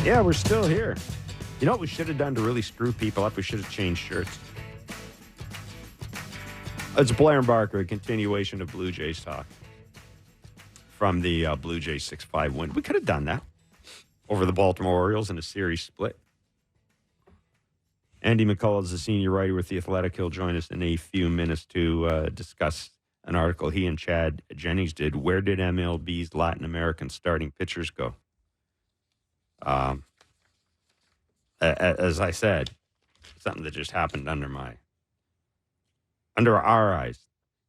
Yeah, we're still here. You know what we should have done to really screw people up? We should have changed shirts. It's Blair and Barker, a continuation of Blue Jays talk from the Blue Jays 6-5 win. We could have done that over the Baltimore Orioles in a series split. Andy McCollough is a senior writer with The Athletic. He'll join us in a few minutes to discuss an article he and Chad Jennings did. Where did MLB's Latin American starting pitchers go? As I said, something that just happened under our eyes.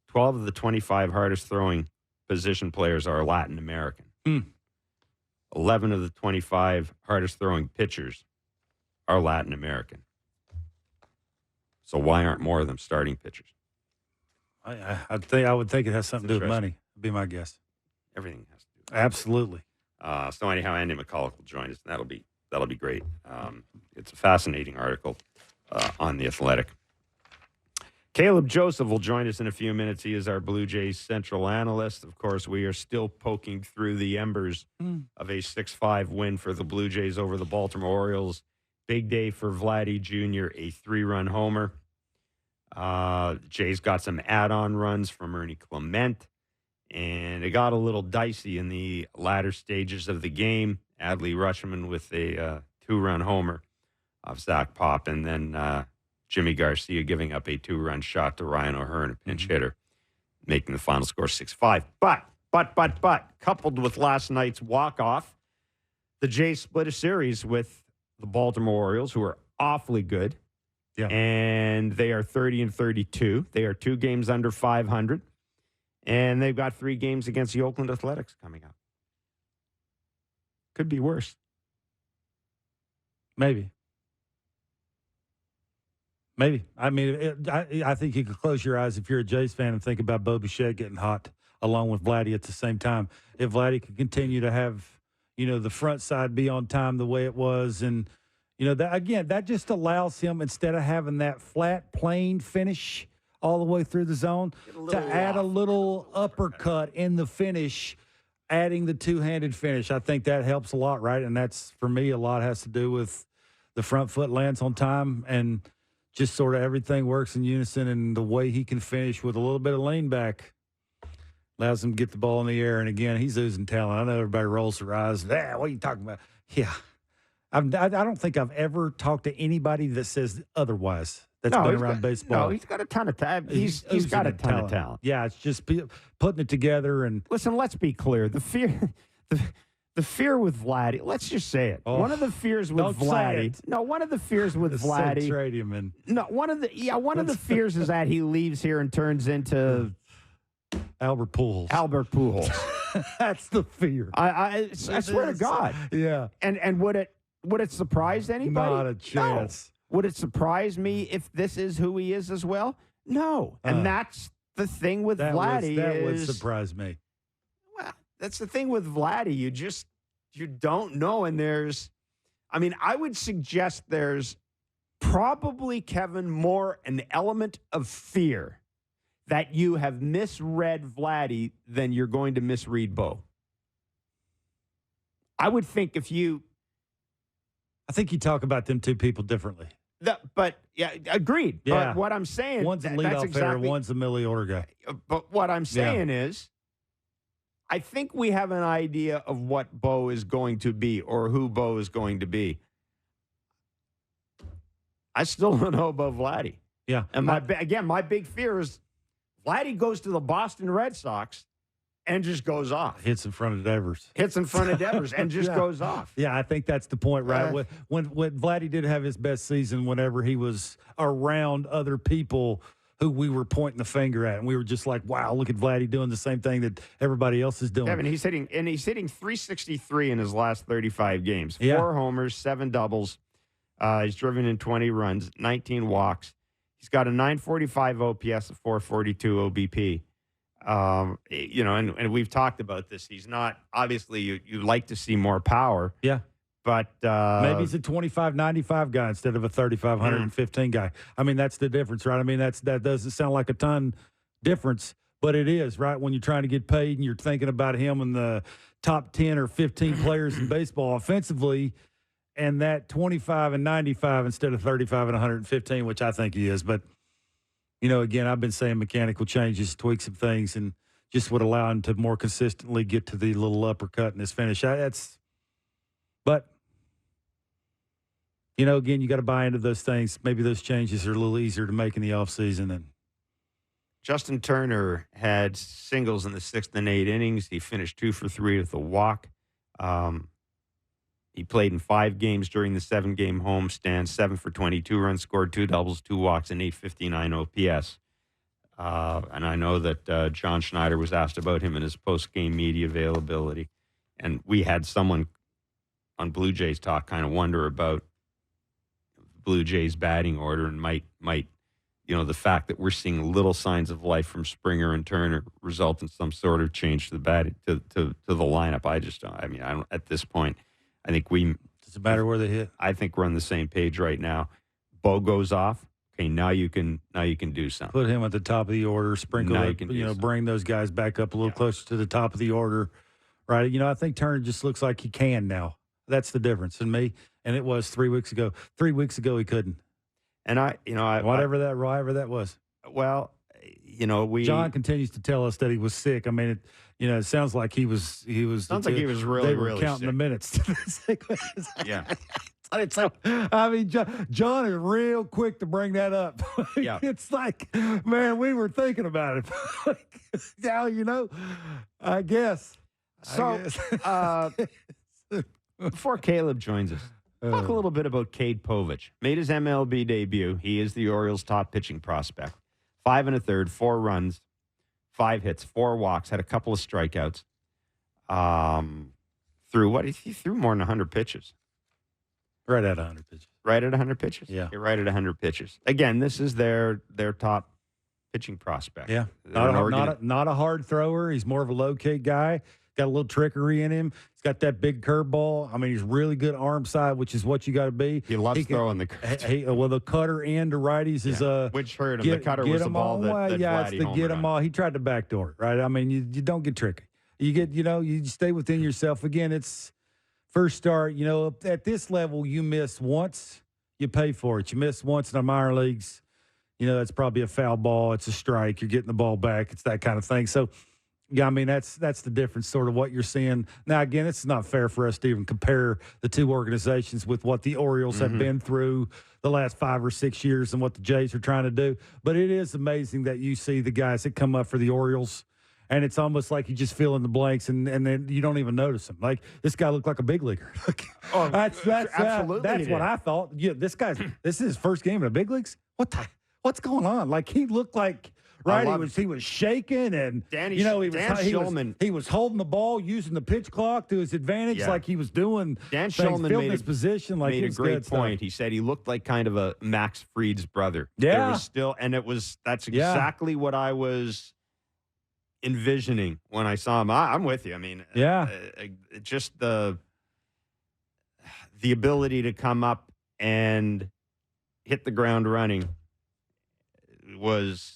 12 of the 25 hardest throwing position players are Latin American. 11 of the 25 hardest throwing pitchers are Latin American. So why aren't more of them starting pitchers? I would think it has something to do with money. Would be my guess. Everything has to do with Absolutely. So anyhow, Andy McCollough will join us. That'll be great. It's a fascinating article on The Athletic. Caleb Joseph will join us in a few minutes. He is our Blue Jays central analyst. Of course, we are still poking through the embers of a 6-5 win for the Blue Jays over the Baltimore Orioles. Big day for Vladdy Jr., a 3-run homer. The Jays got some add-on runs from Ernie Clement, and it got a little dicey in the latter stages of the game. Adley Rutschman with a 2-run homer off Zach Pop, and then Jimmy Garcia giving up a 2-run shot to Ryan O'Hearn, a pinch hitter, making the final score 6-5. But, coupled with last night's walk-off, the Jays split a series with the Baltimore Orioles, who are awfully good. Yeah. And they are 30-32. They are 2 games under 500. And they've got 3 games against the Oakland Athletics coming up. Could be worse. Maybe. I mean, I think you could close your eyes if you're a Jays fan and think about Bo Bichette getting hot along with Vladdy at the same time. If Vladdy could continue to have, the front side be on time the way it was, and that just allows him, instead of having that flat, plain finish all the way through the zone, to add a little uppercut in the finish, adding the two-handed finish. I think that helps a lot, right? And that's, for me, a lot has to do with the front foot lands on time, and just sort of everything works in unison, and the way he can finish with a little bit of lean back allows him to get the ball in the air. And, again, he's oozing talent. I know everybody rolls their eyes. What are you talking about? Yeah. I don't think I've ever talked to anybody that says otherwise that's been around baseball. No, he's got a ton of talent. He's got a ton of talent. Yeah, it's just putting it together. And listen, let's be clear. The fear with Vladdy, let's just say it. One of the fears with Vladdy. No, one of the fears with Vladdy. Trade him in. No, one of the fears is that he leaves here and turns into Albert Pujols. That's the fear. I swear to God. Yeah. And would it surprise anybody? Not a chance. No. Would it surprise me if this is who he is as well? No. And that's the thing with Vladdy. That would surprise me. Well, that's the thing with Vladdy. You don't know. And I would suggest there's probably, Kevin, more an element of fear that you have misread Vladdy than you're going to misread Bo. I would think I think you talk about them two people differently. Agreed. Yeah. But what I'm saying, one's a leadoff hitter, one's a Millie order guy. But what I'm saying is, I think we have an idea of what Bo is going to be, or who Bo is going to be. I still don't know about Vladdy. Yeah. And my big fear is Vladdy goes to the Boston Red Sox and just goes off. Hits in front of Devers. And just goes off. Yeah, I think that's the point, right? When Vladdy did have his best season, whenever he was around other people who we were pointing the finger at, and we were just like, wow, look at Vladdy doing the same thing that everybody else is doing. Kevin, he's hitting 363 in his last 35 games. 4 homers, 7 doubles. He's driven in 20 runs, 19 walks. He's got a 945 OPS, a 442 OBP. And we've talked about this. He's not, obviously, you'd like to see more power. Yeah. But maybe he's a 25-95 guy instead of a 35-115 guy. I mean, that's the difference, right? I mean, that doesn't sound like a ton difference, but it is, right? When you're trying to get paid and you're thinking about him in the top 10 or 15 players in baseball offensively, and that 25 and 95 instead of 35 and 115, which I think he is. But, again, I've been saying mechanical changes, tweaks some things, and just would allow him to more consistently get to the little uppercut in his finish. But, again, you got to buy into those things. Maybe those changes are a little easier to make in the offseason. And Justin Turner had singles in the 6th and 8th innings. He finished 2 for 3 with a walk. He played in 5 games during the 7-game homestand, 7 for 22 runs, scored 2 doubles, 2 walks, and 859 OPS. And I know that John Schneider was asked about him in his post-game media availability. And we had someone on Blue Jays Talk kind of wonder about Blue Jays batting order and might the fact that we're seeing little signs of life from Springer and Turner result in some sort of change to the batting to the lineup. I don't at this point. I think does it matter where they hit? I think we're on the same page right now. Bo goes off. Okay, now you can do something. Put him at the top of the order. Sprinkle it, bring those guys back up a little closer to the top of the order. Right? I think Turner just looks like he can now. That's the difference in me. And it was 3 weeks ago. 3 weeks ago he couldn't. And whatever that was. Well, John continues to tell us that he was sick. I mean, it sounds like he was. Sounds like he was really, they were really counting sick. the minutes. Yeah. I mean, John is real quick to bring that up. Yeah. It's like, man, we were thinking about it. Now, I guess. So, before Caleb joins us, talk a little bit about Cade Povich. Made his MLB debut. He is the Orioles' top pitching prospect. 5 1/3, 4 runs, 5 hits, 4 walks, had a couple of strikeouts. He threw more than 100 pitches. Right at 100 pitches. Right at 100 pitches? Yeah. You're right at 100 pitches. Again, this is their top pitching prospect. Yeah. They're Not a hard thrower. He's more of a low-kick guy. Got a little trickery in him. He's got that big curveball. I mean, he's really good arm side, which is what you got to be. He loves throwing the curve. The cutter and the righties is which hurt him. The cutter was the ball that it's the get him all. He tried to backdoor it, right? I mean, you don't get tricky. You stay within yourself. Again, it's first start. At this level, you miss once, you pay for it. You miss once in the minor leagues, that's probably a foul ball. It's a strike. You're getting the ball back. It's that kind of thing. So. Yeah, I mean, that's the difference, sort of what you're seeing. Now, again, it's not fair for us to even compare the two organizations with what the Orioles have been through the last 5 or 6 years and what the Jays are trying to do. But it is amazing that you see the guys that come up for the Orioles, and it's almost like you just fill in the blanks, and then you don't even notice them. Like, this guy looked like a big leaguer. Absolutely. That's what I thought. Yeah, this is his first game in the big leagues? What's going on? Like, he looked like... Right, he was shaking, and he was holding the ball, using the pitch clock to his advantage, like he was doing. Dan Shulman made his position, like made a great point. He said he looked like kind of a Max Fried's brother. Yeah, That's exactly what I was envisioning when I saw him. I'm with you. I mean, just the ability to come up and hit the ground running was.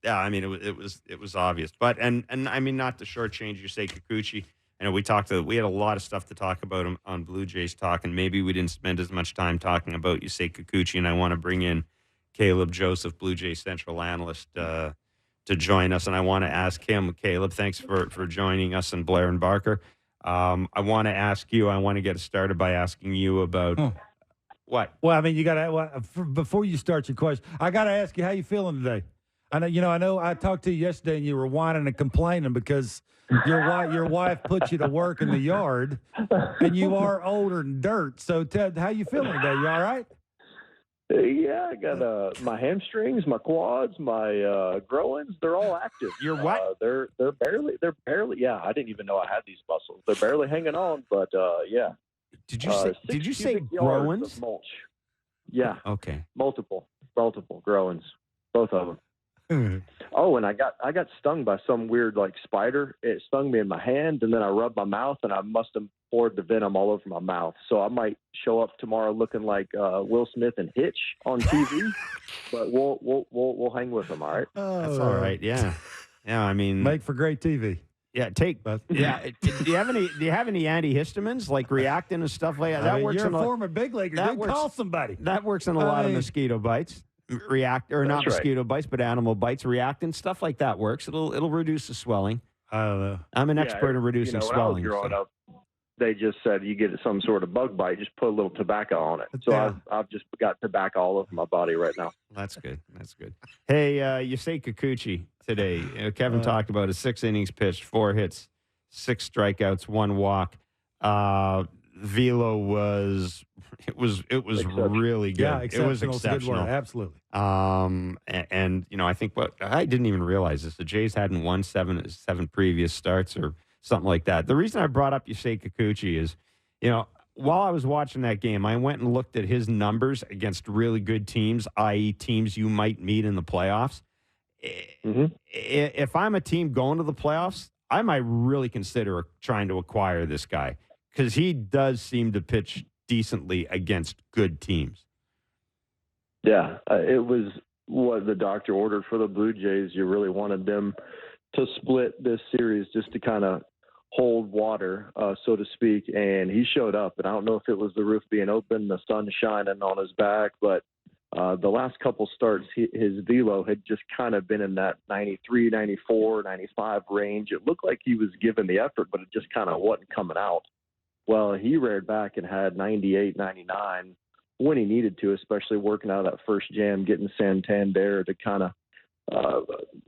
Yeah, I mean it was obvious, but and I mean not to shortchange Yusei Kikuchi. I know we had a lot of stuff to talk about him on Blue Jays Talk, and maybe we didn't spend as much time talking about Yusei Kikuchi. And I want to bring in Caleb Joseph, Blue Jays Central analyst, to join us, and I want to ask him. Caleb, thanks for joining us, and Blair and Barker. I want to ask you. I want to get started by asking you about. What? Well, I mean, you got to before you start your question. I got to ask you how you feeling today. I know. I talked to you yesterday, and you were whining and complaining because your wife put you to work in the yard, and you are older than dirt. So, Ted, how you feeling today? You all right? Yeah, I got my hamstrings, my quads, my groins. They're all active. You're what? They're barely. Yeah, I didn't even know I had these muscles. They're barely hanging on, but yeah. Did you say groins? Mulch. Yeah. Okay. Multiple groins, both of them. Oh, and I got stung by some weird spider. It stung me in my hand, and then I rubbed my mouth, and I must have poured the venom all over my mouth. So I might show up tomorrow looking like Will Smith and Hitch on TV, but we'll hang with them. All right. That's all right. Yeah. Yeah. I mean, make for great TV. Yeah, But do you have any antihistamines like reactin and stuff like that? I That mean, works you're in a former big leaguer. Dude, call somebody. That works in a lot of mosquito bites. Not That's right. mosquito bites, but animal bites. Reactin stuff like that works. It'll reduce the swelling. I don't know. I'm an Yeah, expert in reducing when swelling. I was growing so. up, they just said you get some sort of bug bite, just put a little tobacco on it. So Yeah. I've just got tobacco all over my body right now. That's good. That's good. Hey, Yusei Kikuchi today. Kevin talked about his 6 innings pitched, 4 hits, 6 strikeouts, 1 walk. Velo was really good. Yeah, It was exceptional. It's a good word. exceptional. Absolutely. And I think I didn't even realize this. The Jays hadn't won seven previous starts or something like that. The reason I brought up Yusei Kikuchi is, while I was watching that game, I went and looked at his numbers against really good teams, i.e., teams you might meet in the playoffs. Mm-hmm. If I'm a team going to the playoffs, I might really consider trying to acquire this guy because he does seem to pitch decently against good teams. Yeah, it was what the doctor ordered for the Blue Jays. You really wanted them to split this series just to kind of hold water, so to speak. And he showed up. And I don't know if it was the roof being open, the sun shining on his back, but the last couple starts, his velo had just kind of been in that 93, 94, 95 range. It looked like he was giving the effort, but it just kind of wasn't coming out. Well, he reared back and had 98, 99 when he needed to, especially working out of that first jam, getting Santander to kind of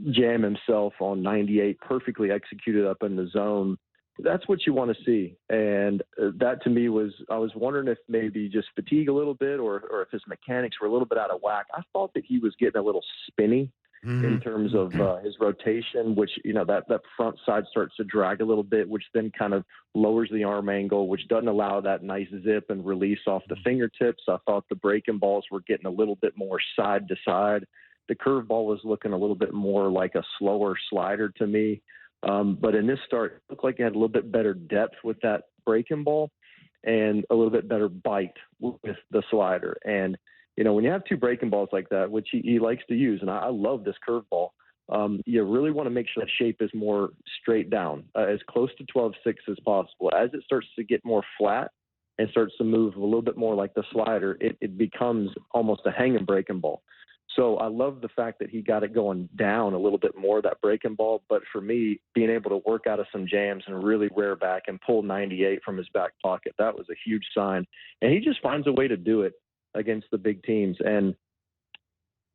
jam himself on 98, perfectly executed up in the zone. That's what you want to see. And that to me I was wondering if maybe just fatigue a little bit or if his mechanics were a little bit out of whack. I thought that he was getting a little spinny in terms of his rotation, which, that front side starts to drag a little bit, which then kind of lowers the arm angle, which doesn't allow that nice zip and release off the fingertips. I thought the breaking balls were getting a little bit more side to side. The curveball was looking a little bit more like a slower slider to me. But in this start, it looked like it had a little bit better depth with that breaking ball and a little bit better bite with the slider. And, when you have 2 breaking balls like that, which he likes to use, and I love this curveball, you really want to make sure that shape is more straight down, as close to 12-6 as possible. As it starts to get more flat and starts to move a little bit more like the slider, it becomes almost a hanging breaking ball. So I love the fact that he got it going down a little bit more, that breaking ball. But for me, being able to work out of some jams and really rear back and pull 98 from his back pocket, that was a huge sign. And he just finds a way to do it against the big teams. And,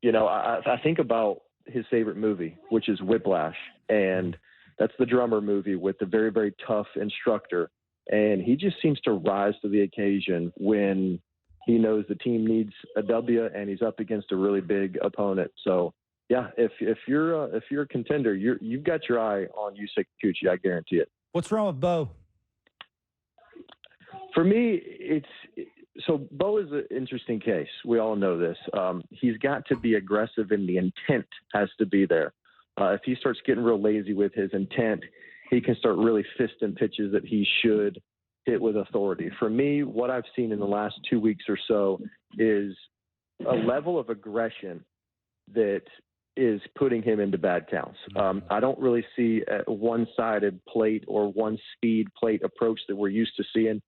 I think about his favorite movie, which is Whiplash. And that's the drummer movie with the very, very tough instructor. And he just seems to rise to the occasion when he knows the team needs a W and he's up against a really big opponent. So, yeah, if you're a contender, you've got your eye on Yusei Kikuchi, I guarantee it. What's wrong with Bo? For me, so Bo is an interesting case. We all know this. He's got to be aggressive, and the intent has to be there. If he starts getting real lazy with his intent, he can start really fisting pitches that he should hit with authority. For me, what I've seen in the last 2 weeks or so is a level of aggression that is putting him into bad counts. I don't really see a one-sided plate or one speed plate approach that we're used to seeing.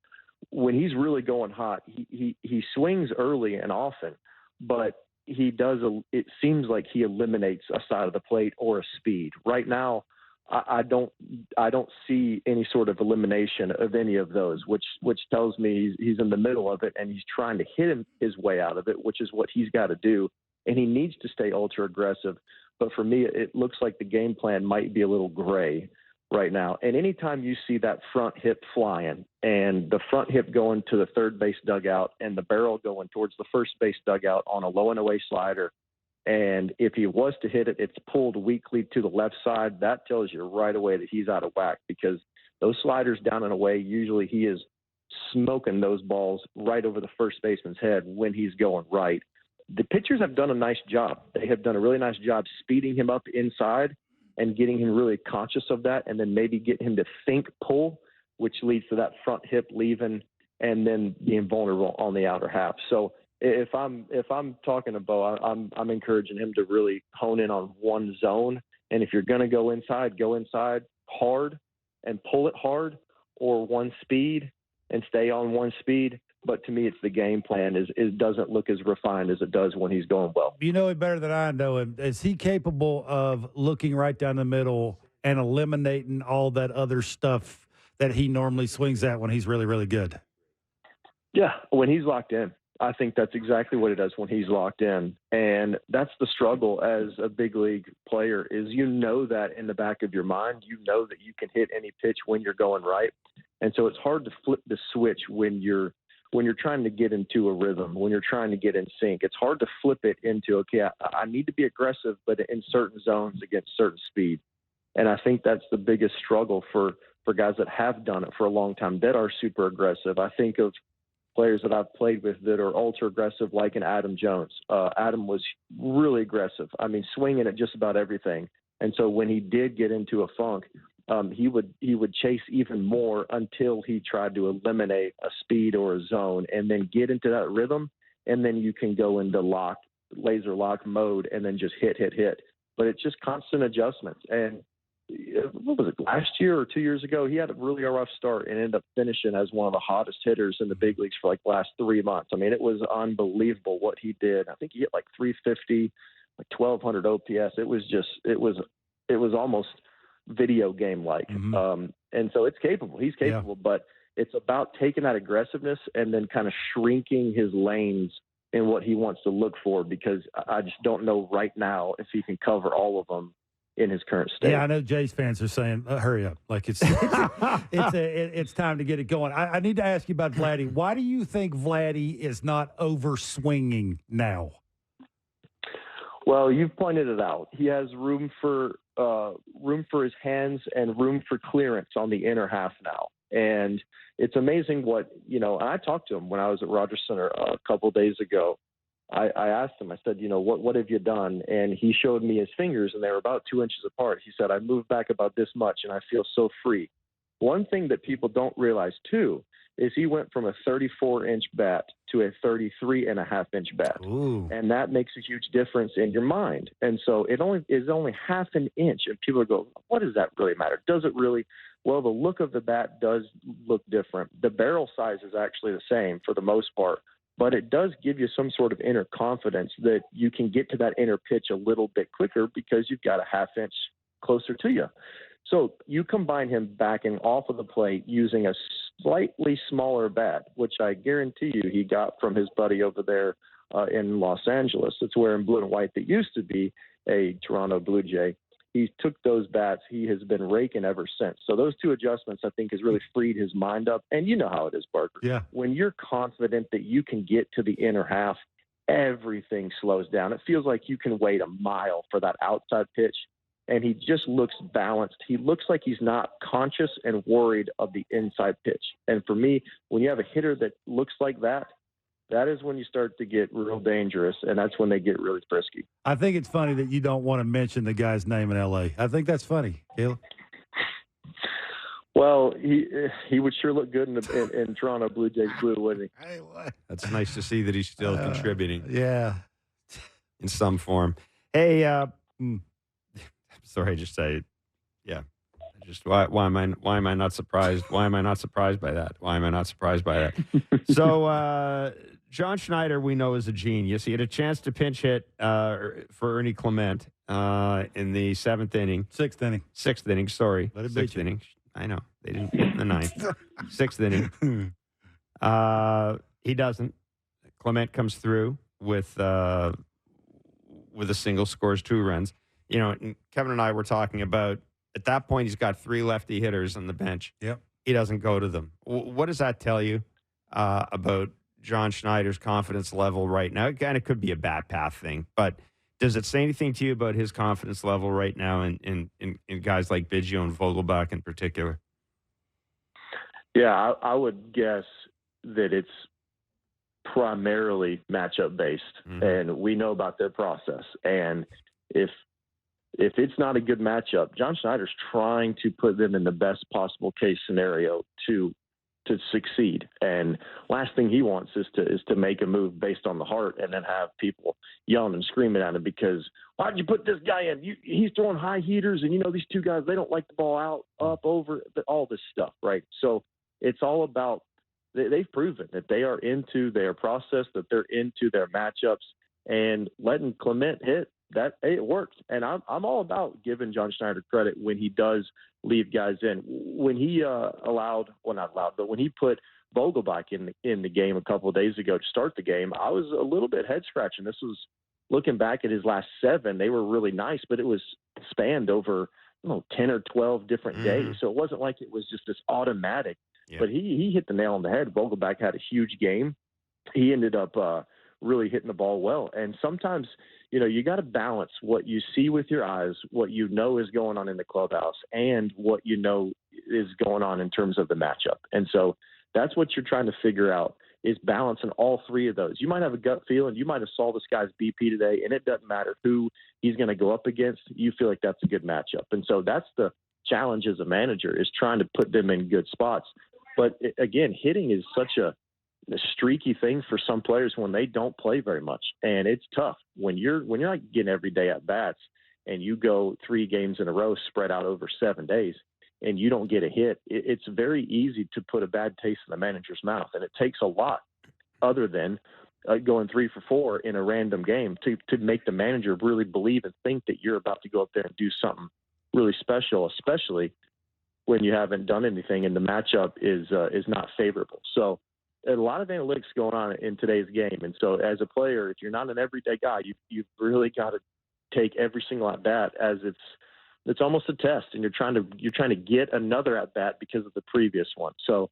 When he's really going hot, he swings early and often, but it seems like he eliminates a side of the plate or a speed. Right now, I don't see any sort of elimination of any of those, which tells me he's in the middle of it and he's trying to hit his way out of it, which is what he's got to do. And he needs to stay ultra aggressive. But for me, it looks like the game plan might be a little gray right now. And anytime you see that front hip flying and the front hip going to the third base dugout and the barrel going towards the first base dugout on a low and away slider, and if he was to hit it, it's pulled weakly to the left side, that tells you right away that he's out of whack, because those sliders down and away, usually he is smoking those balls right over the first baseman's head when he's going right. The pitchers have done a nice job. They have done a really nice job speeding him up inside and getting him really conscious of that, and then maybe get him to think pull, which leads to that front hip leaving and then being vulnerable on the outer half. So if I'm talking to Bo, I'm encouraging him to really hone in on one zone. And if you're going to go inside hard, and pull it hard, or one speed and stay on one speed. But to me, it's the game plan is doesn't look as refined as it does when he's going well. You know him better than I know him. Is he capable of looking right down the middle and eliminating all that other stuff that he normally swings at when he's really, really good? Yeah, when he's locked in. I think that's exactly what it does when he's locked in. And that's the struggle as a big league player is that in the back of your mind, that you can hit any pitch when you're going right. And so it's hard to flip the switch when you're trying to get into a rhythm, when you're trying to get in sync. It's hard to flip it into, okay, I need to be aggressive, but in certain zones against certain speed. And I think that's the biggest struggle for guys that have done it for a long time, that are super aggressive. I think of players that I've played with that are ultra aggressive, like an Adam Jones. Adam was really aggressive. I mean, swinging at just about everything. And so when he did get into a funk, he would chase even more until he tried to eliminate a speed or a zone, and then get into that rhythm, and then you can go into laser lock mode, and then just hit. But it's just constant adjustments. And what was it, last year or 2 years ago, he had a really rough start and ended up finishing as one of the hottest hitters in the big leagues for like the last 3 months. I mean, it was unbelievable what he did. I think he hit like 350, like 1,200 OPS. It was almost video game like. Mm-hmm. And so it's capable. He's capable, but it's about taking that aggressiveness and then kind of shrinking his lanes in what he wants to look for, because I just don't know right now if he can cover all of them in his current state. Yeah, I know Jays fans are saying, hurry up. Like it's time to get it going. I need to ask you about Vladdy. Why do you think Vladdy is not over swinging now? Well, you've pointed it out. He has room for his hands and room for clearance on the inner half now. And it's amazing what, I talked to him when I was at Rogers Center a couple of days ago. I asked him, I said, what have you done? And he showed me his fingers, and they were about 2 inches apart. He said, I moved back about this much, and I feel so free. One thing that people don't realize, too, is he went from a 34-inch bat to a 33.5-inch bat. Ooh. And that makes a huge difference in your mind. And so it is only half an inch. And people go, what does that really matter? Does it really? Well, the look of the bat does look different. The barrel size is actually the same for the most part, but it does give you some sort of inner confidence that you can get to that inner pitch a little bit quicker because you've got a half inch closer to you. So you combine him backing off of the plate using a slightly smaller bat, which I guarantee you he got from his buddy over there in Los Angeles. It's wearing blue and white that used to be a Toronto Blue Jay. He took those bats. He has been raking ever since. So those two adjustments, I think, has really freed his mind up. And you know how it is, Parker. Yeah. When you're confident that you can get to the inner half, everything slows down. It feels like you can wait a mile for that outside pitch. And he just looks balanced. He looks like he's not conscious and worried of the inside pitch. And for me, when you have a hitter that looks like that, that is when you start to get real dangerous, and that's when they get really frisky. I think it's funny that you don't want to mention the guy's name in L.A. I think that's funny, Caleb. Well, he would sure look good in Toronto Blue Jays blue, wouldn't he? Hey, what? That's nice to see that he's still contributing. Yeah. In some form. Hey, sorry, just say, yeah. Just why am I not surprised? Why am I not surprised by that? Why am I not surprised by that? So John Schneider, we know, is a genius. He had a chance to pinch hit for Ernie Clement in the sixth inning. Sorry, Let it sixth beat you. inning. I know they didn't hit in the ninth. Sixth inning. He doesn't. Clement comes through with a single, scores 2 runs. And Kevin and I were talking about, at that point, he's got 3 lefty hitters on the bench. Yep. He doesn't go to them. What does that tell you about John Schneider's confidence level right now? It kind of could be a bat path thing, but does it say anything to you about his confidence level right now in guys like Biggio and Vogelbach in particular? Yeah, I would guess that it's primarily matchup based, and we know about their process. And if it's not a good matchup, John Schneider's trying to put them in the best possible case scenario to to succeed. And last thing he wants is to make a move based on the heart and then have people yelling and screaming at him because why'd you put this guy in? He's throwing high heaters, and these two guys, they don't like the ball out, up, over, all this stuff, right? So it's all about they've proven that they are into their process, that they're into their matchups, and letting Clement hit. That it worked, and I'm all about giving John Schneider credit when he does leave guys in. When he when he put Vogelbach in the game a couple of days ago to start the game, I was a little bit head scratching. This was looking back at his last 7; they were really nice, but it was spanned over 10 or 12 different days, so it wasn't like it was just this automatic. Yeah. But he hit the nail on the head. Vogelbach had a huge game. He ended up really hitting the ball well, and sometimes you got to balance what you see with your eyes, what is going on in the clubhouse, and what is going on in terms of the matchup. And so that's what you're trying to figure out is balancing all three of those. You might have a gut feeling. You might have saw this guy's BP today, and it doesn't matter who he's going to go up against. You feel like that's a good matchup. And so that's the challenge as a manager is trying to put them in good spots. But again, hitting is such a streaky thing for some players when they don't play very much, and it's tough when you're not getting every day at bats and you go 3 games in a row spread out over 7 days and you don't get a hit. It's very easy to put a bad taste in the manager's mouth, and it takes a lot other than going 3 for 4 in a random game to make the manager really believe and think that you're about to go up there and do something really special, especially when you haven't done anything and the matchup is not favorable. So a lot of analytics going on in today's game. And so as a player, if you're not an everyday guy, you've really got to take every single at bat as it's almost a test, and you're trying to get another at bat because of the previous one. So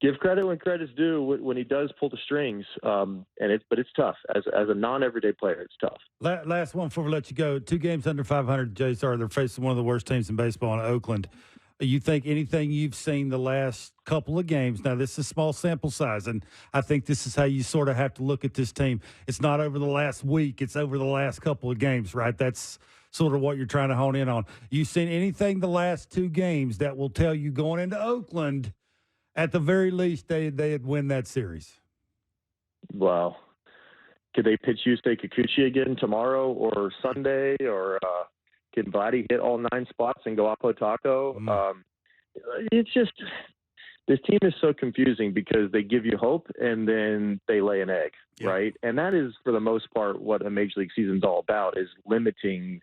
give credit when credit's due when he does pull the strings. But it's tough as a non-everyday player. It's tough. Last one before we let you go. 2 games under 500. JSR, they're facing one of the worst teams in baseball in Oakland. You think anything you've seen the last couple of games, now this is small sample size, and I think this is how you sort of have to look at this team. It's not over the last week, it's over the last couple of games, right? That's sort of what you're trying to hone in on. You seen anything the last 2 games that will tell you going into Oakland, at the very least, they'd win that series? Well, could they pitch Yusei Kikuchi again tomorrow or Sunday, or can Vladdy hit all 9 spots and go Apo Taco? It's just this team is so confusing because they give you hope and then they lay an egg, right? And that is, for the most part, what a Major League season is all about, is limiting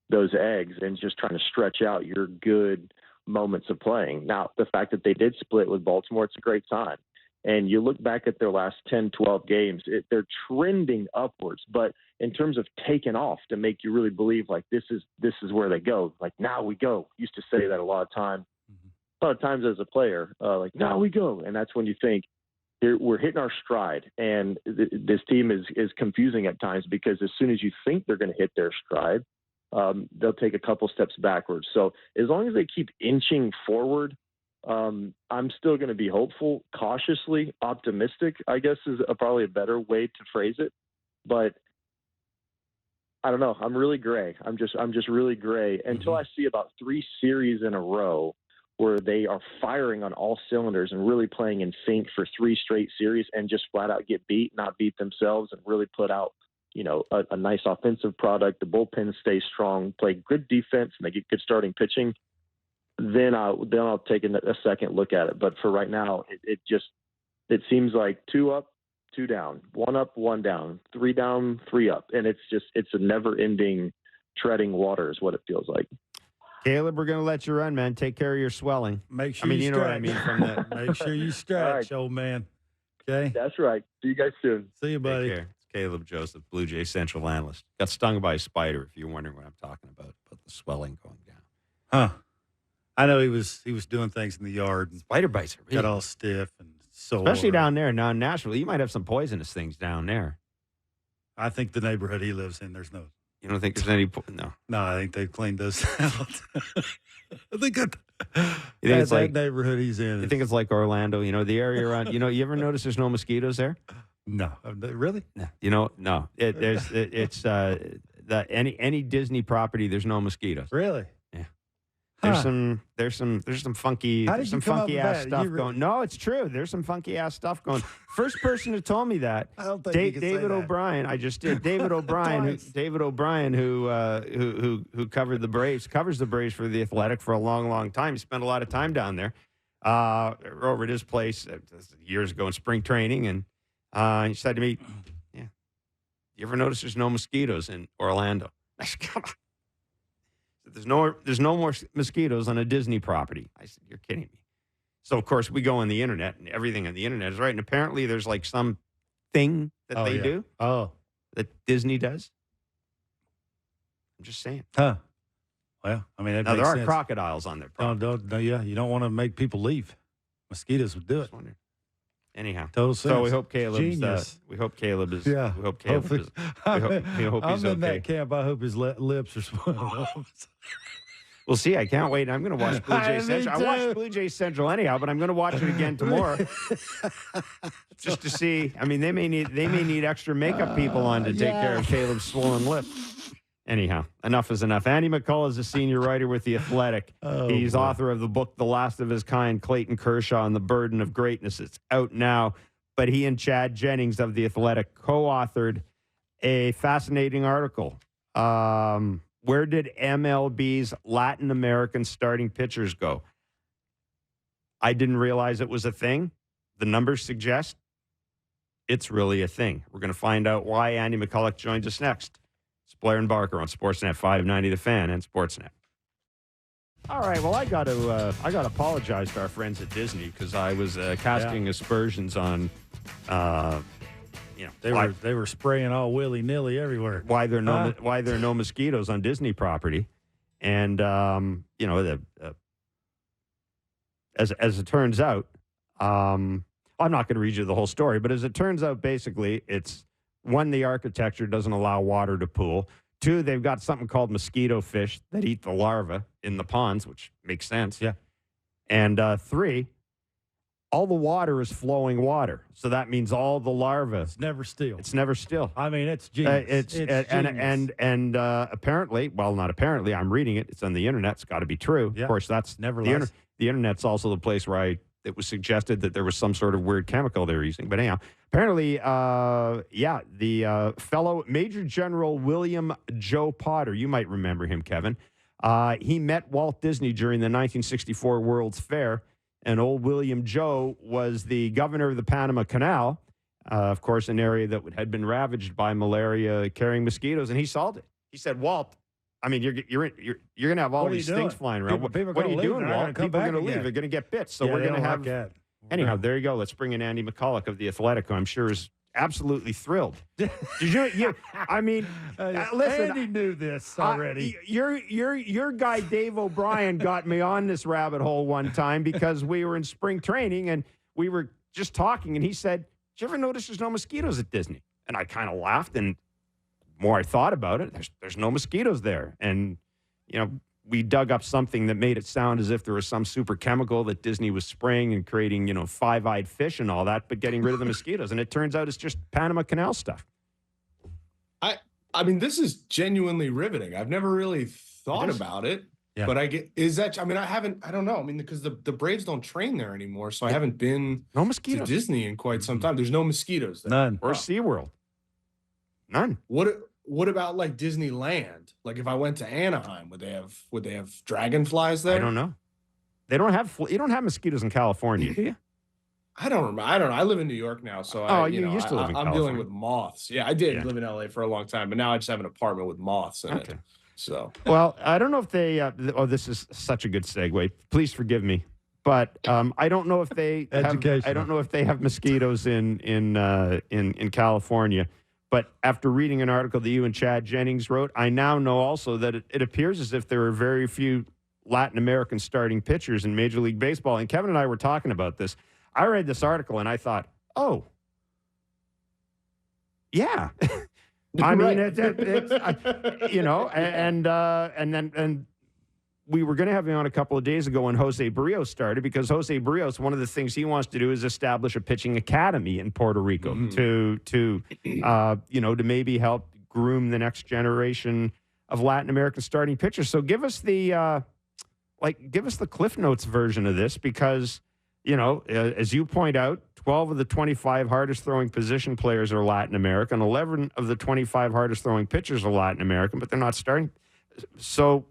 those eggs and just trying to stretch out your good moments of playing. Now, the fact that they did split with Baltimore, it's a great sign. And you look back at their last 10, 12 games, they're trending upwards. But in terms of taking off to make you really believe, like, this is where they go. Like, now we go. Used to say that a lot of times as a player, like, now we go. And that's when you think we're hitting our stride. And this team is confusing at times because as soon as you think they're going to hit their stride, they'll take a couple steps backwards. So as long as they keep inching forward, I'm still going to be hopeful, cautiously optimistic, I guess is probably a better way to phrase it. But I don't know. I'm really gray. I'm just really gray until I see about 3 series in a row where they are firing on all cylinders and really playing in sync for 3 straight series and just flat out get beat, not beat themselves, and really put out, a nice offensive product. The bullpen stays strong, play good defense, and they get good starting pitching. Then I'll take a second look at it. But for right now, it seems like 2 up, 2 down, 1 up, 1 down, 3 down, 3 up, and it's a never-ending treading water is what it feels like. Caleb, we're going to let you run, man. Take care of your swelling. Make sure you know what I mean from that. Make sure you stretch, old man. Okay? That's right. See you guys soon. See you, buddy. Take care. It's Caleb Joseph, Blue Jay Central analyst. Got stung by a spider, if you're wondering what I'm talking about the swelling going down. Huh. I know he was doing things in the yard. And spider bites are really, got all stiff and sore. Especially down there. Now in Nashville, you might have some poisonous things down there. I think the neighborhood he lives in, there's no. You don't think there's any? No. No, I think they've cleaned those out. I think it's that like neighborhood he's in. You think it's like Orlando? The area around. You ever notice there's no mosquitoes there? No, really? No. No. It's any Disney property. There's no mosquitoes. Really? Yeah. There's Huh. some funky How there's did you some come up funky with ass that? stuff You re- going. No, it's true. There's some funky ass stuff going. First person who told me that. I don't think you can say David that. O'Brien. I just did. David O'Brien. Twice. David O'Brien, who covered the Braves, covers the Braves for the Athletic for a long, long time. He spent a lot of time down there, over at his place years ago in spring training, and he said to me, "Yeah, you ever notice there's no mosquitoes in Orlando?" I said, "Come on." There's no more mosquitoes on a Disney property. I said, "You're kidding me." So of course we go on the internet, and everything on the internet is right. And apparently there's like some thing that they do Oh, that Disney does. I'm just saying. huh. Well, I mean, that Now makes there are sense. crocodiles on their property. No, yeah, you don't want to make people leave. Mosquitoes would do it. Just wondering. Anyhow, Total sense. so we hope Caleb's. Genius. We hope Caleb is. Yeah. We hope Caleb Hopefully- is. We hope I'm he's in okay. that camp. I hope his lips are swollen. We'll see. I can't wait. I'm going to watch Blue Jay Me Central. I watched too. Blue Jay Central anyhow, but I'm going to watch it again tomorrow just to see. I mean, they may need extra makeup people on to take care of Caleb's swollen lip. Anyhow, enough is enough. Andy McCollough is a senior writer with The Athletic. Oh, He's boy. author of the book The Last of His Kind, Clayton Kershaw and the Burden of Greatness. It's out now, but he and Chad Jennings of The Athletic co-authored a fascinating article. Where did MLB's Latin American starting pitchers go? I didn't realize it was a thing. The numbers suggest it's really a thing. We're going to find out why. Andy McCollough joins us next. It's Blair and Barker on Sportsnet 590 The Fan and Sportsnet. All right, well, I got to apologize to our friends at Disney because I was casting aspersions on, They were spraying all willy nilly everywhere. why there are no mosquitoes on Disney property, and as it turns out, I'm not going to read you the whole story, but as it turns out, basically, it's one, the architecture doesn't allow water to pool. Two, they've got something called mosquito fish that eat the larvae in the ponds, which makes sense. Yeah. And three, all the water is flowing water, so that means all the larvae. It's never still. It's never still. I mean, it's genius. Apparently, well, not apparently, I'm reading it. It's on the internet. It's got to be true. Yeah. Of course, that's Never the lies. the internet's also the place where it was suggested that there was some sort of weird chemical they were using. But anyhow, apparently, the fellow Major General William Joe Potter, you might remember him, Kevin. He met Walt Disney during the 1964 World's Fair. And old William Joe was the governor of the Panama Canal, of course, an area that had been ravaged by malaria-carrying mosquitoes, and he solved it. He said, "Walt, I mean, you're going to have all What are these you things doing? flying around. People are What are gonna you leave, doing, they're not Walt? gonna come People are back going to leave. again." They're going to get bit. So Yeah, we're they going to don't have." like that. Anyhow, there you go. Let's bring in Andy McCollough of The Athletic, who I'm sure is absolutely thrilled. Did you? I mean, listen. Andy knew this already. Your guy Dave O'Brien got me on this rabbit hole one time because we were in spring training and we were just talking, and he said, "Did you ever notice there's no mosquitoes at Disney?" And I kind of laughed, and the more I thought about it, there's no mosquitoes there. And we dug up something that made it sound as if there was some super chemical that Disney was spraying and creating, five-eyed fish and all that, but getting rid of the mosquitoes. And it turns out it's just Panama Canal stuff. I mean, this is genuinely riveting. I've never really thought about it, Yeah. but I don't know. I mean, because the Braves don't train there anymore, so I haven't been No to mosquitoes. Disney in quite some time. There's no mosquitoes there. None. Or SeaWorld. None. What about like Disneyland? Like if I went to Anaheim, would they have dragonflies there? I don't know. You don't have mosquitoes in California, do you? I don't remember. I don't know. I live in New York now, so you used to live in I'm California. dealing with moths. Yeah, I did Yeah. live in LA for a long time, but now I just have an apartment with moths in it. Okay. So Well, I don't know if they. This is such a good segue. Please forgive me, but I don't know if they. Educational. I don't know if they have mosquitoes in California. But after reading an article that you and Chad Jennings wrote, I now know also that it appears as if there are very few Latin American starting pitchers in Major League Baseball. And Kevin and I were talking about this. I read this article and I thought, oh, yeah. I mean, Right. and we were going to have him on a couple of days ago when Jose Barrios started, because Jose Barrios, one of the things he wants to do is establish a pitching academy in Puerto Rico to maybe help groom the next generation of Latin American starting pitchers. So give us the like, give us the Cliff Notes version of this because, as you point out, 12 of the 25 hardest throwing position players are Latin American. 11 of the 25 hardest throwing pitchers are Latin American, but they're not starting. So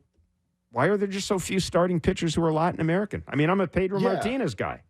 why are there just so few starting pitchers who are Latin American? I mean, I'm a Pedro Martinez guy.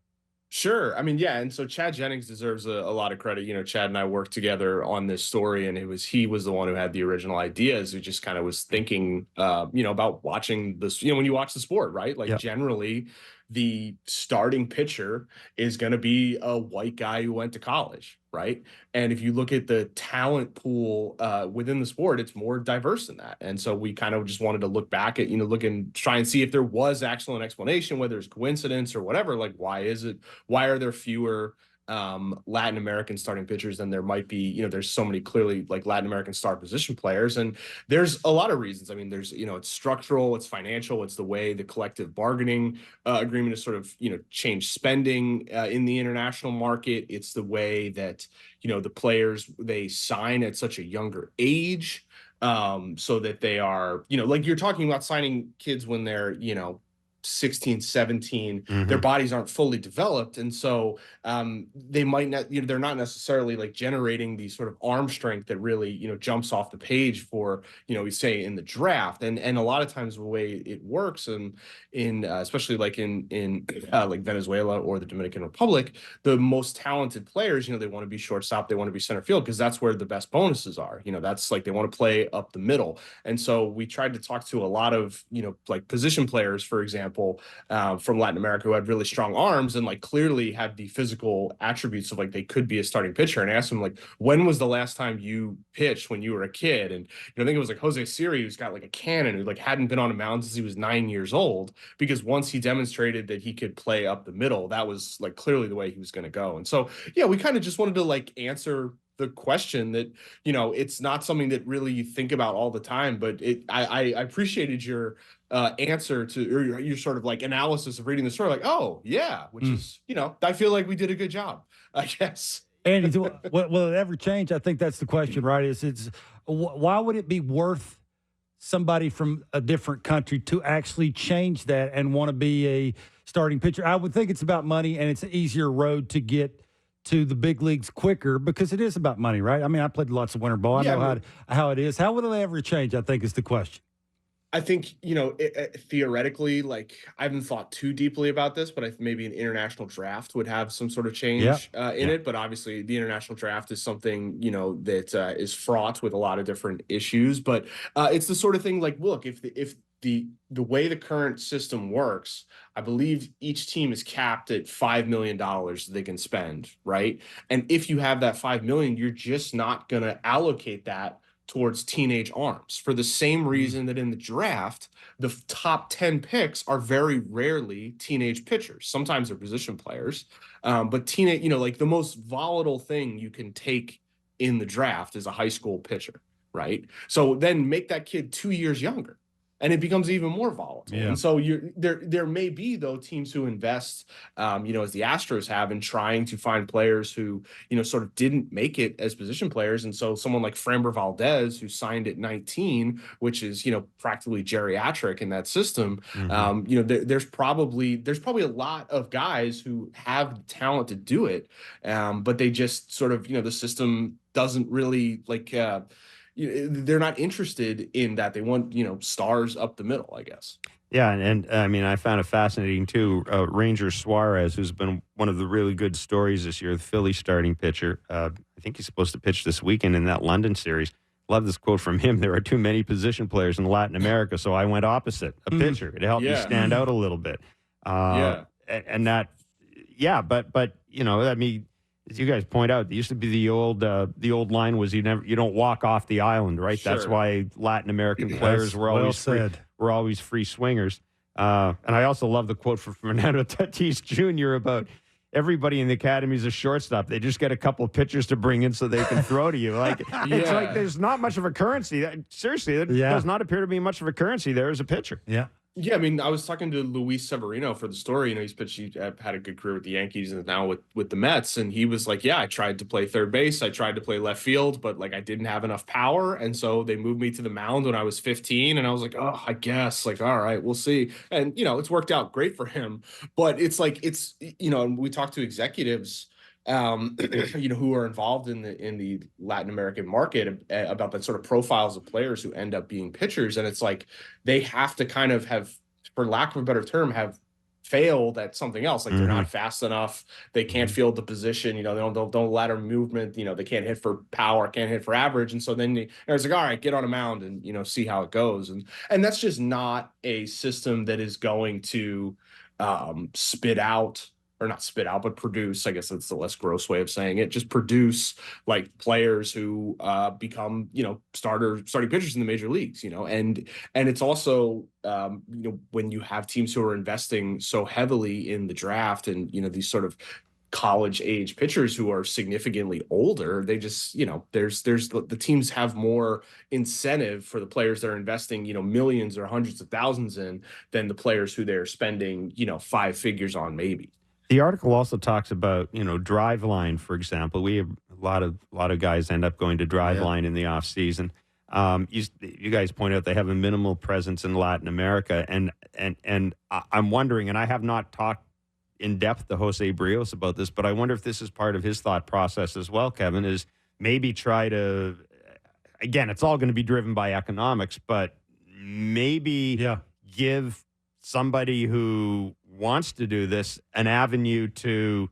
Sure. I mean, yeah. And so Chad Jennings deserves a lot of credit. Chad and I worked together on this story, and he was the one who had the original ideas, who just kind of was thinking, about watching this, when you watch the sport, right? Like generally the starting pitcher is going to be a white guy who went to college, right? And if you look at the talent pool within the sport, it's more diverse than that. And so we kind of just wanted to look back at, look and try and see if there was actually an explanation, whether it's coincidence or whatever. Like, why are there fewer Latin American starting pitchers than there might be? There's so many clearly like Latin American star position players, and there's a lot of reasons. I mean, there's it's structural, it's financial, it's the way the collective bargaining agreement is sort of changed spending in the international market. It's the way that the players, they sign at such a younger age, so that they are like you're talking about signing kids when they're 16, 17, their bodies aren't fully developed. And so they might not, they're not necessarily like generating the sort of arm strength that really, jumps off the page for, we say in the draft. And a lot of times the way it works in especially like in like Venezuela or the Dominican Republic, the most talented players, they want to be shortstop, they want to be center field because that's where the best bonuses are. That's like they want to play up the middle. And so we tried to talk to a lot of, like position players, for example, from Latin America who had really strong arms and like clearly had the physical attributes of like they could be a starting pitcher, and asked them like, when was the last time you pitched when you were a kid? And I think it was like Jose Siri, who's got like a cannon, who like hadn't been on a mound since he was 9 years old, because once he demonstrated that he could play up the middle, that was like clearly the way he was going to go. And so we kind of just wanted to like answer the question that it's not something that really you think about all the time, but I appreciated your answer to, or your sort of like analysis of reading the story, like, oh yeah, which is I feel like we did a good job, I guess. And will it ever change? I think that's the question, right? It's why would it be worth somebody from a different country to actually change that and want to be a starting pitcher? I would think it's about money, and it's an easier road to get to the big leagues quicker because it is about money, right? I mean, I played lots of winter ball. I know how it is. How would it ever change, I think, is the question. I think, theoretically, like I haven't thought too deeply about this, but maybe an international draft would have some sort of change in it. But obviously the international draft is something, that is fraught with a lot of different issues. But it's the sort of thing like, look, if the way the current system works, I believe each team is capped at $5 million they can spend, right? And if you have that $5 million, you're just not going to allocate that towards teenage arms for the same reason that in the draft, the top 10 picks are very rarely teenage pitchers. Sometimes they're position players, but teenage, like the most volatile thing you can take in the draft is a high school pitcher, right? So then make that kid 2 years younger, and it becomes even more volatile. And so there may be, though, teams who invest, as the Astros have, in trying to find players who, sort of didn't make it as position players. And so someone like Framber Valdez, who signed at 19, which is, practically geriatric in that system, there's probably a lot of guys who have the talent to do it, but they just sort of, the system doesn't really like they're not interested in that. They want, stars up the middle, I guess. Yeah, and I mean, I found it fascinating, too. Ranger Suarez, who's been one of the really good stories this year, the Philly starting pitcher. I think he's supposed to pitch this weekend in that London series. Love this quote from him. There are too many position players in Latin America, so I went opposite, a pitcher. It helped me stand out a little bit. And that, but I mean, as you guys point out, it used to be the old line was you don't walk off the island, right? Sure. That's why Latin American players were always free swingers. And I also love the quote from Fernando Tatis Jr. about everybody in the academy is a shortstop. They just get a couple of pitchers to bring in so they can throw to you. Like it's like there's not much of a currency. Seriously, there does not appear to be much of a currency there as a pitcher. Yeah. Yeah, I mean, I was talking to Luis Severino for the story. He's pitched, he had a good career with the Yankees and now with the Mets. And he was like, yeah, I tried to play third base. I tried to play left field, but like I didn't have enough power. And so they moved me to the mound when I was 15. And I was like, oh, I guess like, all right, we'll see. And, it's worked out great for him. But it's like, and we talked to executives who are involved in the Latin American market about that sort of profiles of players who end up being pitchers. And it's like, they have to kind of have, for lack of a better term, have failed at something else. Like they're not fast enough. They can't field the position. They don't ladder movement. They can't hit for power, can't hit for average. And so then it's like, all right, get on a mound and, see how it goes. And that's just not a system that is going to spit out, or not spit out, but produce, I guess that's the less gross way of saying it, just produce like players who become, starting pitchers in the major leagues, and it's also, when you have teams who are investing so heavily in the draft and, these sort of college age pitchers who are significantly older, they just, there's the teams have more incentive for the players that are investing, millions or hundreds of thousands in than the players who they're spending, 5 figures on maybe. The article also talks about, Driveline, for example. We have a lot of guys end up going to Driveline in the off season. You guys point out they have a minimal presence in Latin America, and I'm wondering, and I have not talked in depth to Jose Brios about this, but I wonder if this is part of his thought process as well, Kevin, is maybe try to, again, it's all going to be driven by economics, but maybe give somebody who wants to do this an avenue to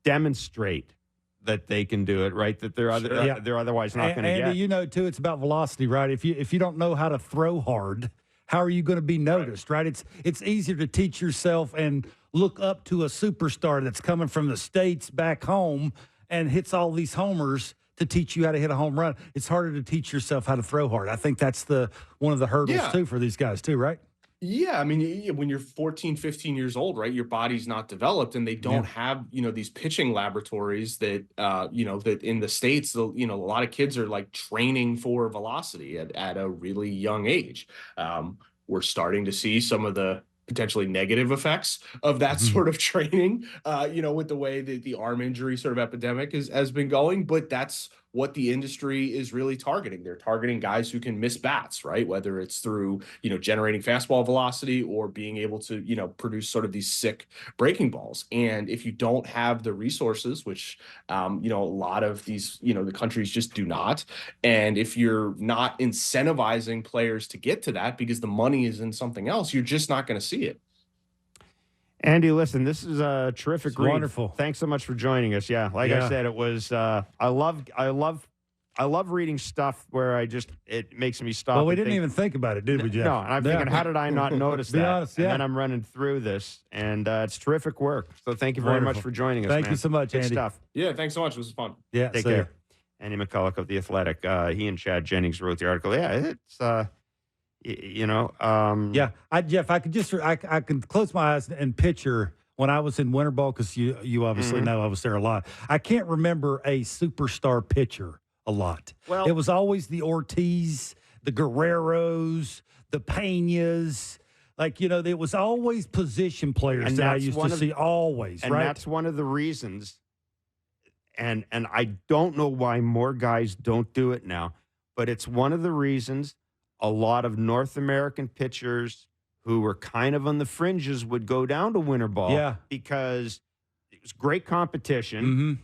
demonstrate that they can do it, right? That they're otherwise not going to get. Too, it's about velocity, right? If you don't know how to throw hard, how are you going to be noticed, right? It's easier to teach yourself and look up to a superstar that's coming from the States back home and hits all these homers to teach you how to hit a home run. It's harder to teach yourself how to throw hard. I think that's one of the hurdles too for these guys too, right? Yeah, I mean, when you're 14, 15 years old, right, your body's not developed, and they don't have, these pitching laboratories that, that in the States, a lot of kids are like training for velocity at a really young age. We're starting to see some of the potentially negative effects of that sort of training, with the way that the arm injury sort of epidemic has been going. But that's what the industry is really targeting. They're targeting guys who can miss bats, right? Whether it's through, generating fastball velocity or being able to, produce sort of these sick breaking balls. And if you don't have the resources, which, a lot of these, the countries just do not. And if you're not incentivizing players to get to that because the money is in something else, you're just not going to see it. Andy, listen, this is a terrific read. Wonderful. Thanks so much for joining us. Yeah, like I said, it was. I love reading stuff where it makes me stop. Well, we didn't even think about it, did we, Jeff? No, and I'm thinking, how did I not notice that? Honest, and then I'm running through this, and it's terrific work. So thank you very much for joining us. Thank you so much, Good Andy. stuff. Yeah, thanks so much. It was fun. Yeah, take care. Andy McCollough of The Athletic. He and Chad Jennings wrote the article. Yeah, it's. Jeff, I can close my eyes and picture when I was in winter ball, because you obviously know I was there a lot. I can't remember a superstar pitcher a lot. Well, it was always the Ortiz, the Guerreros, the Peñas. Like, it was always position players that I used to see always, and right? And that's one of the reasons, and I don't know why more guys don't do it now, but it's one of the reasons a lot of North American pitchers who were kind of on the fringes would go down to winter ball because it was great competition.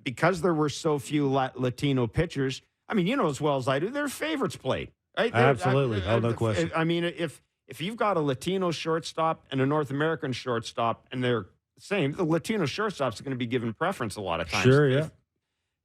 Because there were so few Latino pitchers. I mean, as well as I do, their favorites played. Right? Absolutely. No question. I mean, if you've got a Latino shortstop and a North American shortstop and they're the same, the Latino shortstop's going to be given preference a lot of times. Sure, yeah.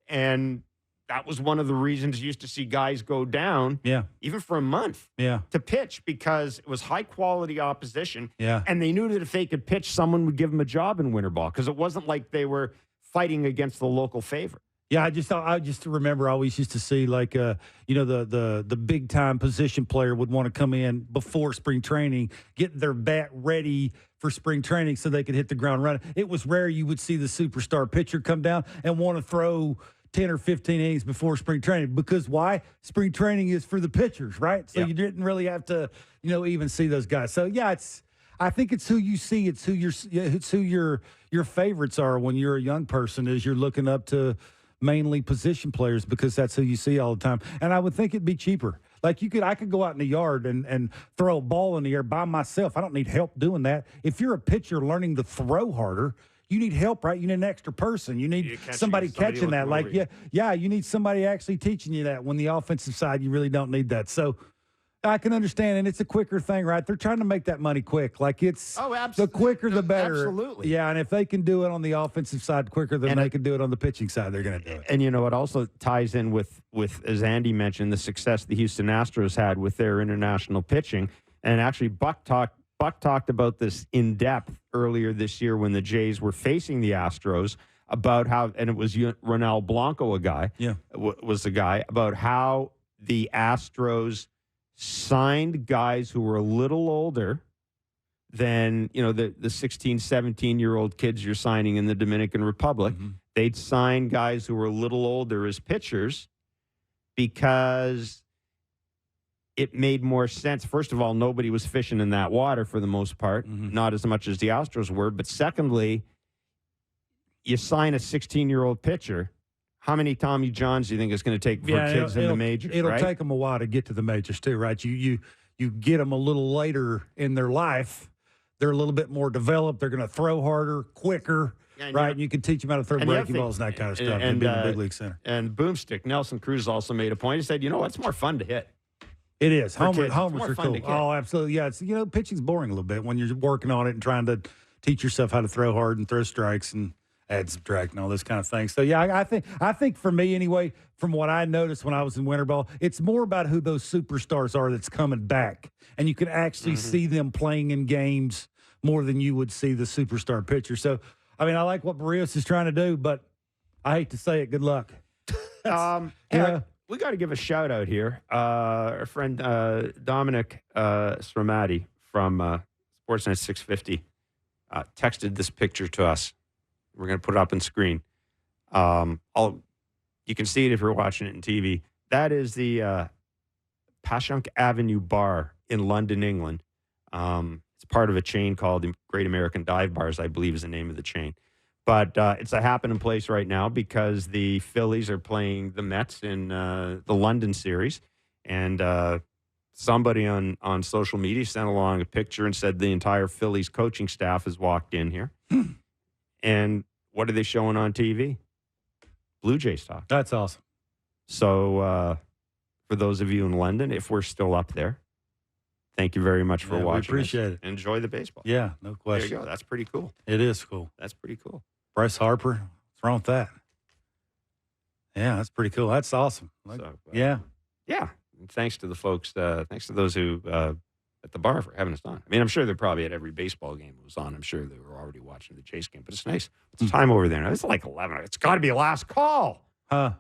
And that was one of the reasons you used to see guys go down, even for a month, to pitch, because it was high quality opposition, and they knew that if they could pitch, someone would give them a job in winter ball, because it wasn't like they were fighting against the local favorite. Yeah, I just remember I always used to see like the big time position player would want to come in before spring training, get their bat ready for spring training so they could hit the ground running. It was rare you would see the superstar pitcher come down and want to throw 10 or 15 innings before spring training. Because why? Spring training is for the pitchers, right? So you didn't really have to, even see those guys. So yeah, I think it's who you see. It's who your favorites are when you're a young person. Is you're looking up to mainly position players because that's who you see all the time. And I would think it'd be cheaper. Like I could go out in the yard and throw a ball in the air by myself. I don't need help doing that. If you're a pitcher learning to throw harder, you need help, right? You need an extra person. You need somebody catching that. Like, you need somebody actually teaching you that. When the offensive side, you really don't need that. So I can understand, and it's a quicker thing, right? They're trying to make that money quick. Like the quicker the better. Absolutely. Yeah, and if they can do it on the offensive side quicker than they can do it on the pitching side, they're going to do it. And it also ties in with, as Andy mentioned, the success the Houston Astros had with their international pitching. And actually, Buck talked about this in depth earlier this year when the Jays were facing the Astros about how, and it was Ronel Blanco, was the guy, about how the Astros signed guys who were a little older than, the 16, 17-year-old kids you're signing in the Dominican Republic. Mm-hmm. They'd sign guys who were a little older as pitchers because it made more sense. First of all, nobody was fishing in that water for the most part, not as much as the Astros were. But secondly, you sign a 16-year-old pitcher. How many Tommy Johns do you think it's going to take for kids in the majors? It'll take them a while to get to the majors too, right? You get them a little later in their life. They're a little bit more developed. They're going to throw harder, quicker, right? And you can teach them how to throw breaking balls and that kind of stuff and be in the big league center. And Boomstick, Nelson Cruz also made a point. He said, it's more fun to hit. It is. Homers are cool. Oh, absolutely. Yeah, it's pitching's boring a little bit when you're working on it and trying to teach yourself how to throw hard and throw strikes and add, subtract, and all this kind of thing. So, yeah, I think for me anyway, from what I noticed when I was in winter ball, it's more about who those superstars are that's coming back. And you can actually see them playing in games more than you would see the superstar pitcher. So, I mean, I like what Barrios is trying to do, but I hate to say it, good luck. We got to give a shout out here. Our friend Dominic Sramati from Sportsnet 650 texted this picture to us. We're going to put it up on screen. You can see it if you're watching it on TV. That is the Passyunk Avenue Bar in London, England. It's part of a chain called the Great American Dive Bars, I believe is the name of the chain. But it's a happening place right now because the Phillies are playing the Mets in the London series. And somebody on social media sent along a picture and said the entire Phillies coaching staff has walked in here. And what are they showing on TV? Blue Jays talk. That's awesome. So for those of you in London, if we're still up there, thank you very much for watching. We appreciate it. Enjoy the baseball. Yeah, no question. There you go. That's pretty cool. It is cool. That's pretty cool. Bryce Harper. What's wrong with that? Yeah, that's pretty cool. That's awesome. Yeah. And thanks to the folks. Thanks to those who at the bar for having us on. I mean, I'm sure they're probably at every baseball game that was on. I'm sure they were already watching the Chase game. But it's nice. What's the time over there now? It's like 11. It's got to be last call. Huh?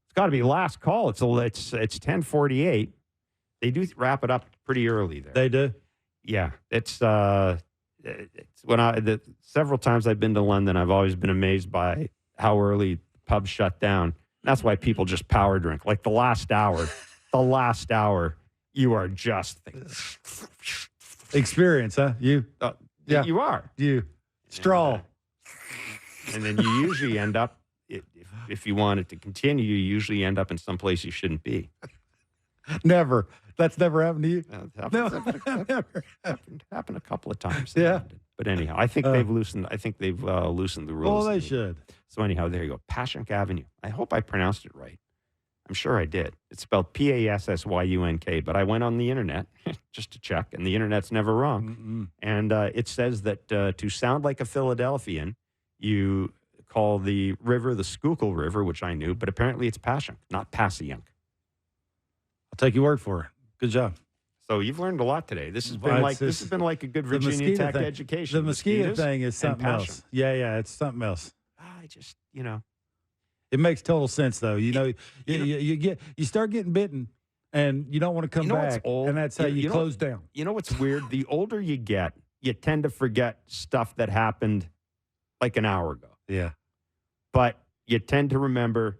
It's got to be last call. It's 10:48. They do wrap it up pretty early there. They do. Yeah, it's when several times I've been to London, I've always been amazed by how early pubs shut down. That's why people just power drink. Like the last hour, you are just experience, huh? You, yeah, you are. You straw, and then you usually end up if you want it to continue, you usually end up in some place you shouldn't be. Never. That's never happened to you? Happened a couple of times. Yeah. But anyhow, I think they've loosened. I think they've loosened the rules. Well, they should. So anyhow, there you go. Passyunk Avenue. I hope I pronounced it right. I'm sure I did. It's spelled Passyunk, but I went on the internet just to check, and the internet's never wrong. And it says that to sound like a Philadelphian, you call the river the Schuylkill River, which I knew, but apparently it's Passyunk, not Passyunk. I'll take your word for it. Good job. So you've learned a lot today. This has been like a good Virginia Tech education. The mosquito thing is something else. Yeah, it's something else. I just, it makes total sense though. You start getting bitten, and you don't want to come back, and that's how you close down. You know what's weird? The older you get, you tend to forget stuff that happened like an hour ago. Yeah, but you tend to remember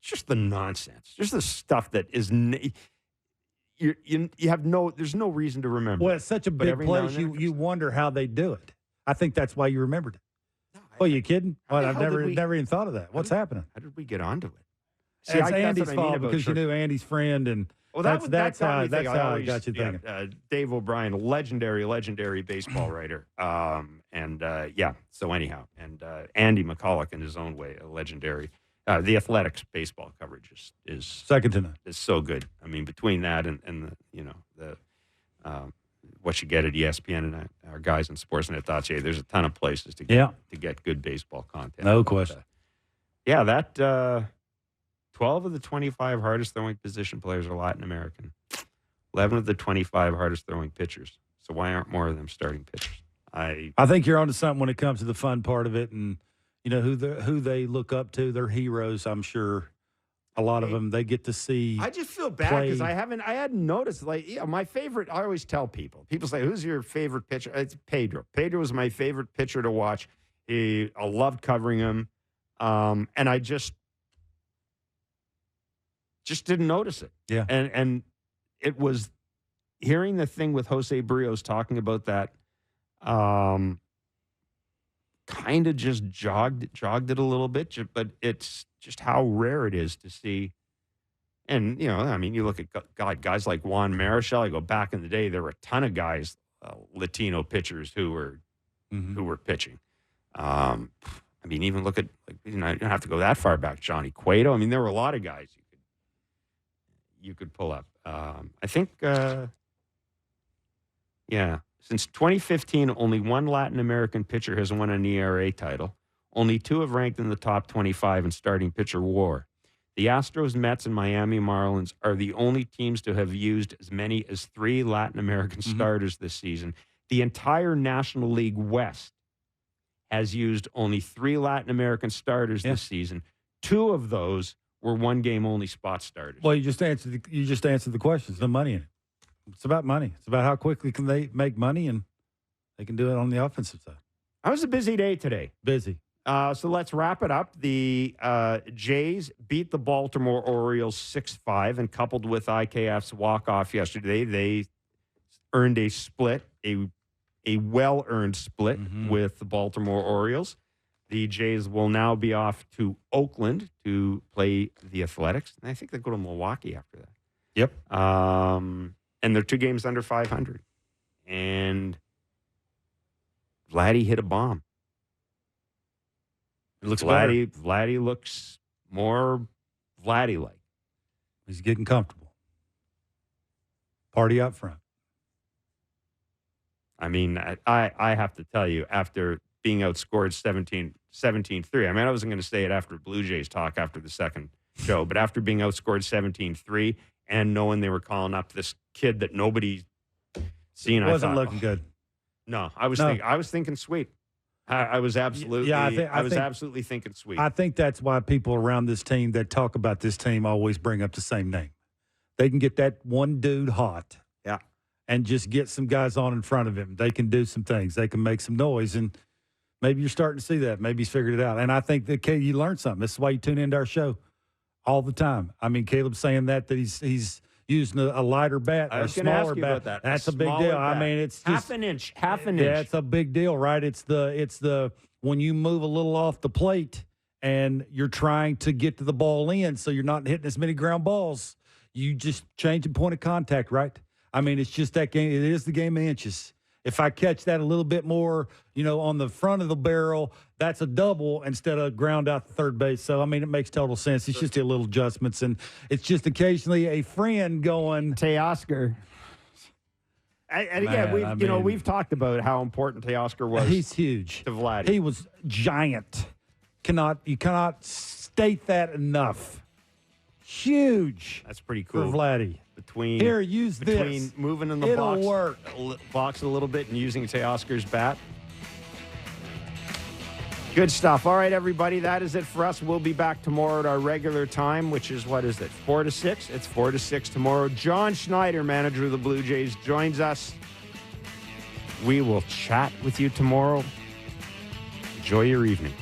just the nonsense, just the stuff that is you have there's no reason to remember. Well, it's such a big place. You wonder how they do it. I think that's why you remembered it. No, you kidding? Well, I've never even thought of that. What's happening? How did we get onto it? See, it's Andy's fault because you knew Andy's friend, and that's how I got you thinking. Dave O'Brien, legendary baseball writer. So anyhow, and Andy McCollough in his own way, a legendary. The Athletics baseball coverage is second to none. Is so good. I mean, between that and the what you get at ESPN and our guys in Sportsnet.ca, there's a ton of places to get good baseball content. No question. That 12 of the 25 hardest throwing position players are Latin American. 11 of the 25 hardest throwing pitchers. So why aren't more of them starting pitchers? I think you're onto something when it comes to the fun part of it, and who they look up to. They're heroes, I'm sure. A lot of them they get to see. I just feel bad because I hadn't noticed. My favorite. I always tell people say, "Who's your favorite pitcher?" It's Pedro. Pedro was my favorite pitcher to watch. I loved covering him, and I just didn't notice it. Yeah, and it was hearing the thing with Jose Barrios talking about that. Kind of just jogged it a little bit, but it's just how rare it is to see. And, you look at guys like Juan Marichal. You go back in the day, there were a ton of guys, Latino pitchers who were pitching. Even look at, you don't have to go that far back. Johnny Cueto. There were a lot of guys you could pull up. I think, since 2015, only one Latin American pitcher has won an ERA title. Only 2 have ranked in the top 25 in starting pitcher WAR. The Astros, Mets, and Miami Marlins are the only teams to have used as many as 3 Latin American starters this season. The entire National League West has used only 3 Latin American starters this season. 2 of those were one-game-only spot starters. Well, you just answered the questions. The money in it. It's about money. It's about how quickly can they make money, and they can do it on the offensive side. It was a busy day today. Busy. So let's wrap it up. The Jays beat the Baltimore Orioles 6-5, and coupled with IKF's walk-off yesterday, they earned a split, a well-earned split with the Baltimore Orioles. The Jays will now be off to Oakland to play the Athletics, and I think they go to Milwaukee after that. Yep. And they're 2 games under 500. And Vladdy hit a bomb. It looks Vladdy looks more Vladdy-like. He's getting comfortable. Party up front. I have to tell you, after being outscored 17-3, I wasn't going to say it after Blue Jays talk after the second show, but after being outscored 17-3 and knowing they were calling up this kid that nobody seen, wasn't looking good. No, I was thinking sweet. I was absolutely, I was absolutely thinking sweet. I think that's why people around this team that talk about this team always bring up the same name. They can get that one dude hot, and just get some guys on in front of him. They can do some things. They can make some noise, and maybe you're starting to see that. Maybe he's figured it out. And I think that you learned something. This is why you tune into our show all the time. Caleb's saying that he's using a lighter bat, a smaller bat. That's a big deal. Bat. It's half an inch. Yeah, it's a big deal, right? It's the when you move a little off the plate and you're trying to get to the ball in, so you're not hitting as many ground balls. You just change the point of contact, right? It's just that game. It is the game of inches. If I catch that a little bit more, on the front of the barrel, that's a double instead of ground out to third base. So, it makes total sense. It's just a little adjustments, and it's just occasionally a friend going, Teoscar. And again, we've talked about how important Teoscar was. He's huge to Vladdy. He was giant. You cannot state that enough. Huge. That's pretty cool. For Vladdy. Between this. moving in the It'll box a little bit and using Teoscar's bat. Good stuff. All right, everybody, that is it for us. We'll be back tomorrow at our regular time, which is, 4 to 6? It's 4 to 6 tomorrow. John Schneider, manager of the Blue Jays, joins us. We will chat with you tomorrow. Enjoy your evening.